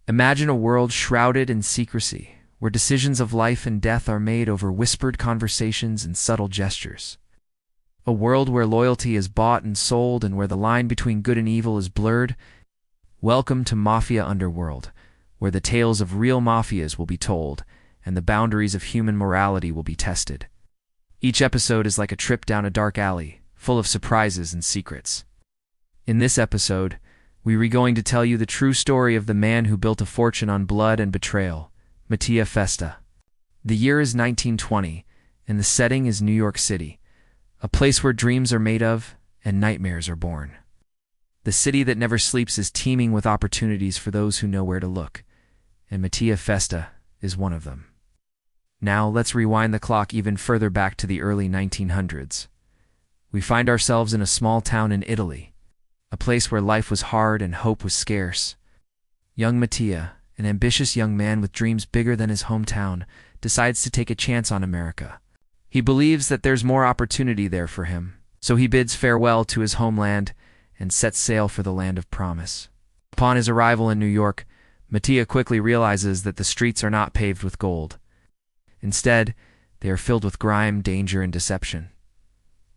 Imagine a world shrouded in secrecy, where decisions of life and death are made over whispered conversations and subtle gestures. A world where loyalty is bought and sold and where the line between good and evil is blurred. Welcome to Mafia Underworld, where the tales of real mafias will be told and the boundaries of human morality will be tested. Each episode is like a trip down a dark alley, full of surprises and secrets. In this episode, we're going to tell you the true story of the man who built a fortune on blood and betrayal, Mafia Festa. The year is 1920, and the setting is New York City, a place where dreams are made of and nightmares are born. The city that never sleeps is teeming with opportunities for those who know where to look, and Mafia Festa is one of them. Now let's rewind the clock even further back to the early 1900s. We find ourselves in a small town in Italy, a place where life was hard and hope was scarce. Young Mattia, an ambitious young man with dreams bigger than his hometown, decides to take a chance on America. He believes that there's more opportunity there for him, so he bids farewell to his homeland and sets sail for the land of promise. Upon his arrival in New York, Mattia quickly realizes that the streets are not paved with gold. Instead, they are filled with grime, danger, and deception.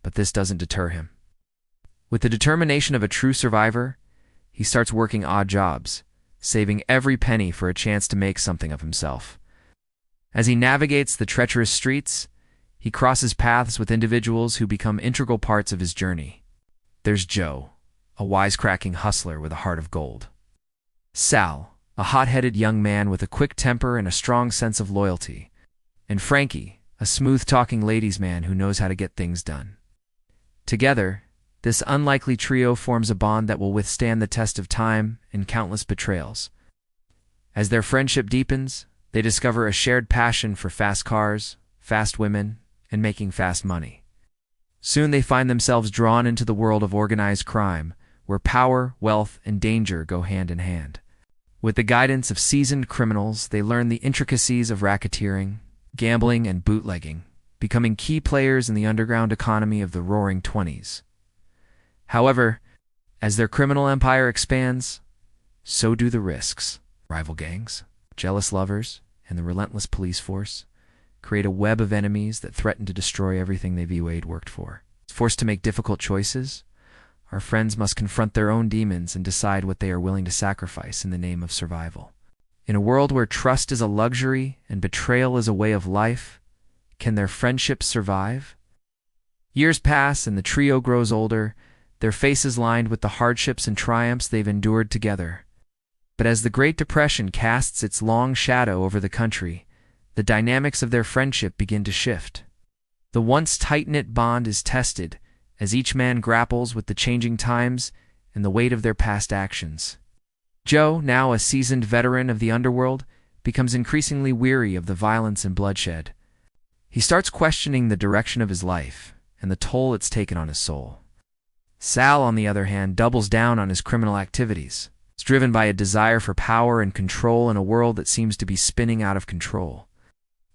But this doesn't deter him. With the determination of a true survivor, he starts working odd jobs, saving every penny for a chance to make something of himself. As he navigates the treacherous streets, he crosses paths with individuals who become integral parts of his journey. There's Joe, a wisecracking hustler with a heart of gold. Sal, a hot-headed young man with a quick temper and a strong sense of loyalty. And Frankie, a smooth-talking ladies' man who knows how to get things done. Together, this unlikely trio forms a bond that will withstand the test of time and countless betrayals. As their friendship deepens, they discover a shared passion for fast cars, fast women, and making fast money. Soon they find themselves drawn into the world of organized crime, where power, wealth, and danger go hand in hand. With the guidance of seasoned criminals, they learn the intricacies of racketeering, gambling, and bootlegging, becoming key players in the underground economy of the Roaring '20s. However, as their criminal empire expands, so do the risks. Rival gangs, jealous lovers, and the relentless police force create a web of enemies that threaten to destroy everything they've worked for. Forced to make difficult choices, our friends must confront their own demons and decide what they are willing to sacrifice in the name of survival. In a world where trust is a luxury and betrayal is a way of life, can their friendships survive? Years pass and the trio grows older, their faces lined with the hardships and triumphs they've endured together. But as the Great Depression casts its long shadow over the country, the dynamics of their friendship begin to shift. The once tight-knit bond is tested as each man grapples with the changing times and the weight of their past actions. Joe, now a seasoned veteran of the underworld, becomes increasingly weary of the violence and bloodshed. He starts questioning the direction of his life and the toll it's taken on his soul. Sal, on the other hand, doubles down on his criminal activities. It's driven by a desire for power and control in a world that seems to be spinning out of control.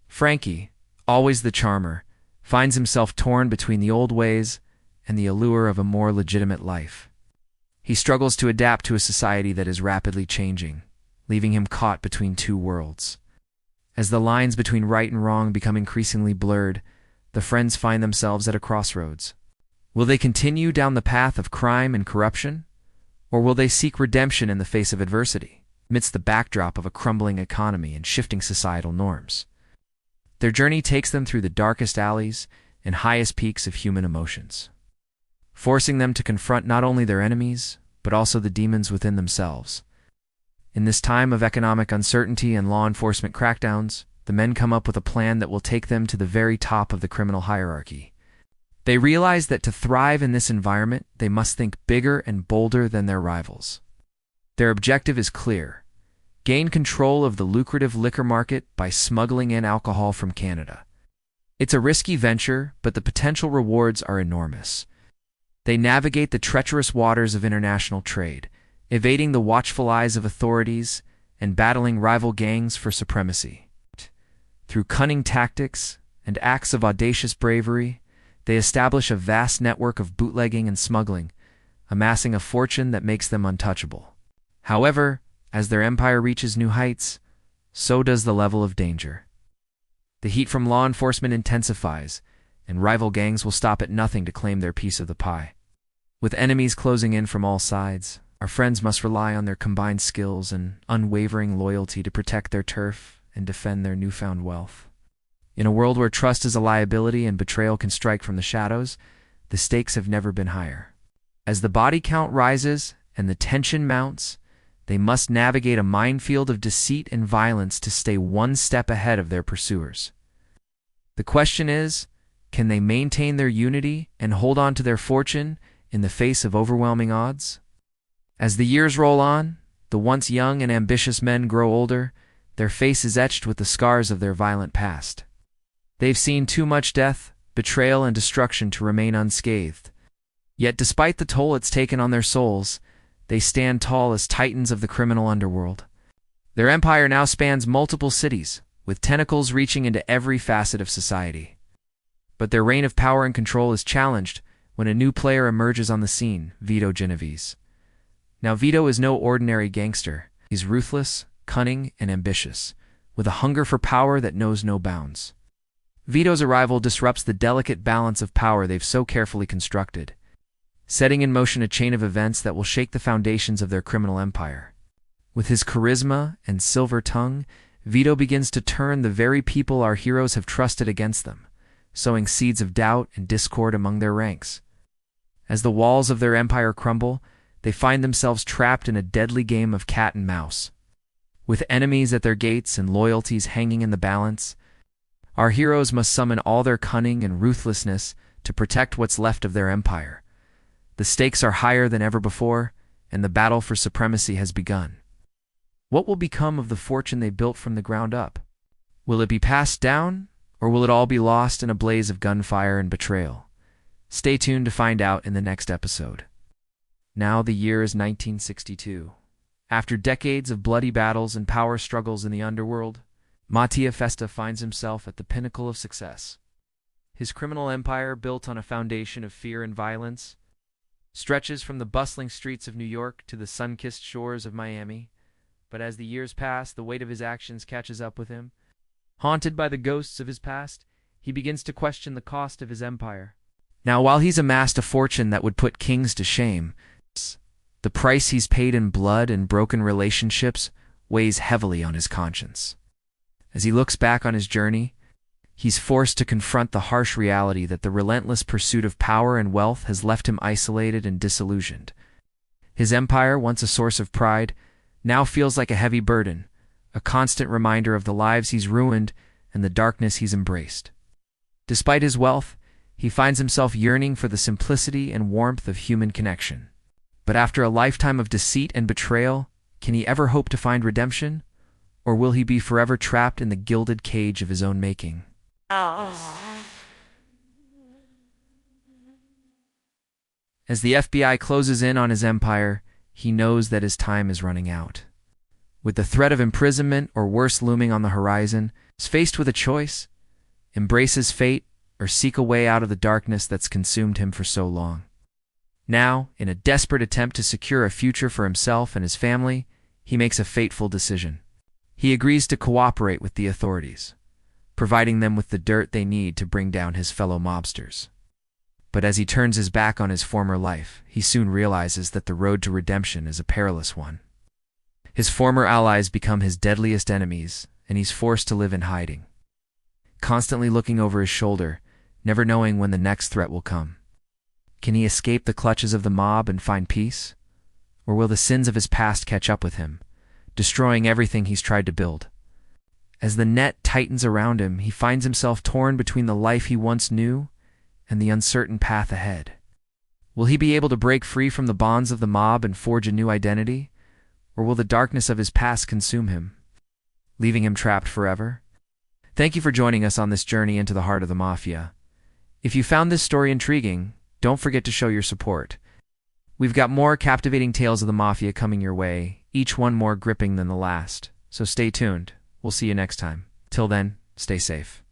Frankie, always the charmer, finds himself torn between the old ways and the allure of a more legitimate life. He struggles to adapt to a society that is rapidly changing, leaving him caught between two worlds. As the lines between right and wrong become increasingly blurred, the friends find themselves at a crossroads. Will they continue down the path of crime and corruption, or will they seek redemption in the face of adversity, amidst the backdrop of a crumbling economy and shifting societal norms? Their journey takes them through the darkest alleys and highest peaks of human emotions, forcing them to confront not only their enemies, but also the demons within themselves. In this time of economic uncertainty and law enforcement crackdowns, the men come up with a plan that will take them to the very top of the criminal hierarchy. They realize that to thrive in this environment, they must think bigger and bolder than their rivals. Their objective is clear: gain control of the lucrative liquor market by smuggling in alcohol from Canada. It's a risky venture, but the potential rewards are enormous. They navigate the treacherous waters of international trade, evading the watchful eyes of authorities and battling rival gangs for supremacy. Through cunning tactics and acts of audacious bravery, they establish a vast network of bootlegging and smuggling, amassing a fortune that makes them untouchable. However, As their empire reaches new heights, so does the level of danger. The heat from law enforcement intensifies, and rival gangs will stop at nothing to claim their piece of the pie. With enemies closing in from all sides, our friends must rely on their combined skills and unwavering loyalty to protect their turf and defend their newfound wealth. In a world where trust is a liability and betrayal can strike from the shadows, the stakes have never been higher. As the body count rises and the tension mounts, they must navigate a minefield of deceit and violence to stay one step ahead of their pursuers. The question is, can they maintain their unity and hold on to their fortune in the face of overwhelming odds? As the years roll on, the once young and ambitious men grow older, their faces etched with the scars of their violent past. They've seen too much death, betrayal, and destruction to remain unscathed. Yet despite the toll it's taken on their souls, they stand tall as titans of the criminal underworld. Their empire now spans multiple cities, with tentacles reaching into every facet of society. But their reign of power and control is challenged when a new player emerges on the scene, Vito Genovese. Now Vito is no ordinary gangster. He's ruthless, cunning, and ambitious, with a hunger for power that knows no bounds. Vito's arrival disrupts the delicate balance of power they've so carefully constructed, setting in motion a chain of events that will shake the foundations of their criminal empire. With his charisma and silver tongue, Vito begins to turn the very people our heroes have trusted against them, sowing seeds of doubt and discord among their ranks. As the walls of their empire crumble, they find themselves trapped in a deadly game of cat and mouse. With enemies at their gates and loyalties hanging in the balance, our heroes must summon all their cunning and ruthlessness to protect what's left of their empire. The stakes are higher than ever before, and the battle for supremacy has begun. What will become of the fortune they built from the ground up? Will it be passed down, or will it all be lost in a blaze of gunfire and betrayal? Stay tuned to find out in the next episode. Now the year is 1962. After decades of bloody battles and power struggles in the underworld, Mattia Festa finds himself at the pinnacle of success. His criminal empire, built on a foundation of fear and violence, stretches from the bustling streets of New York to the sun-kissed shores of Miami. But as the years pass, the weight of his actions catches up with him. Haunted by the ghosts of his past, he begins to question the cost of his empire. Now, while he's amassed a fortune that would put kings to shame, the price he's paid in blood and broken relationships weighs heavily on his conscience. As he looks back on his journey, he's forced to confront the harsh reality that the relentless pursuit of power and wealth has left him isolated and disillusioned. His empire, once a source of pride, now feels like a heavy burden, a constant reminder of the lives he's ruined and the darkness he's embraced. Despite his wealth, he finds himself yearning for the simplicity and warmth of human connection. But after a lifetime of deceit and betrayal, can he ever hope to find redemption? Or will he be forever trapped in the gilded cage of his own making? As the FBI closes in on his empire, he knows that his time is running out. With the threat of imprisonment or worse looming on the horizon, he's faced with a choice: embrace his fate or seek a way out of the darkness that's consumed him for so long. Now, in a desperate attempt to secure a future for himself and his family, he makes a fateful decision. He agrees to cooperate with the authorities, providing them with the dirt they need to bring down his fellow mobsters. But as he turns his back on his former life, he soon realizes that the road to redemption is a perilous one. His former allies become his deadliest enemies, and he's forced to live in hiding, constantly looking over his shoulder, never knowing when the next threat will come. Can he escape the clutches of the mob and find peace? Or will the sins of his past catch up with him, destroying everything he's tried to build? As the net tightens around him, he finds himself torn between the life he once knew and the uncertain path ahead. Will he be able to break free from the bonds of the mob and forge a new identity? Or will the darkness of his past consume him, leaving him trapped forever? Thank you for joining us on this journey into the heart of the Mafia. If you found this story intriguing, don't forget to show your support. We've got more captivating tales of the Mafia coming your way, each one more gripping than the last. So stay tuned. We'll see you next time. Till then, stay safe.